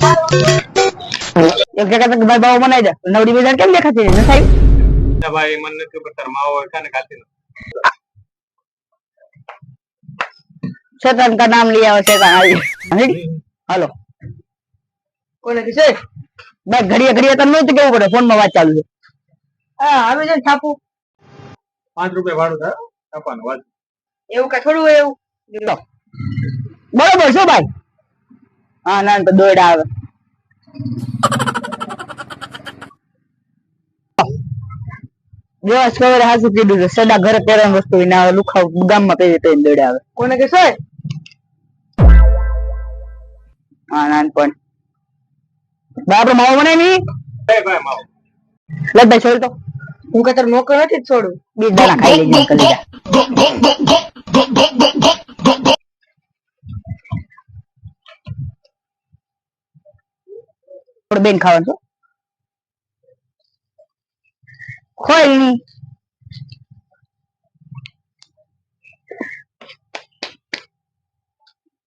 એક જગ્યા તક ભાઈ બાવો બનાવી દે નવડી બજાર કેમ દેખાતી નથી સાહેબ ભાઈ મને નથી ખબર તાર માવો કાને કાતી शैतान का नाम लिया और शैतान आई हेलो कोने किसे भाई घड़िया घड़िया तो नहीं केવું પડે ફોન માં વાત ચાલુ છે હા આવે છે છાપુ 5 રૂપિયા ભાડું થાય છાપાનું વાત એવું કે થોડું એવું બરોબર છે ભાઈ હા ના તો દોડ આવે દિવસ ખબર હાસુ કીધું છે સદા ઘરે પહેરવાની વસ્તુ ના લુખાવ ગામમાં પહેરી પહેરીને દોડ આવે કોને કે છે હા નાનપણ બાપડો માવો બનાય ની ભાઈ માવો લે ભાઈ છોડ તો હું કે તાર નોકર નથી છોડું બીજ દાણા ખાઈ લેજે કલી જા થોડ બેન ખાવાનું છો ખોઈ ની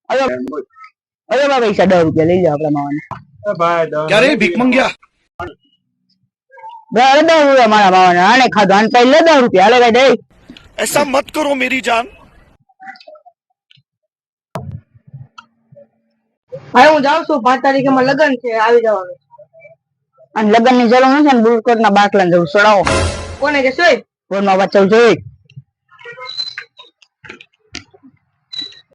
અરે અરે પૈસા 10 રૂપિયા લઈ જાઓ આપડા માવાના ભાઈ क्या रे भीख मंगिया અરે 10 રૂપિયા મારા માવાના આને ખાધો આને પૈ લે 10 રૂપિયા હાલે ભાઈ દે ऐसा मत करो मेरी जान ભાઈ હું જાઉં છું 5 તારીખે માં લગન છે આવી જવાનું અને લગન ની જરૂર નથી ને બુલકોટ ના બાટલા જવું સડાવો કોને કે સોય ફોન માં વાત ચાલુ છે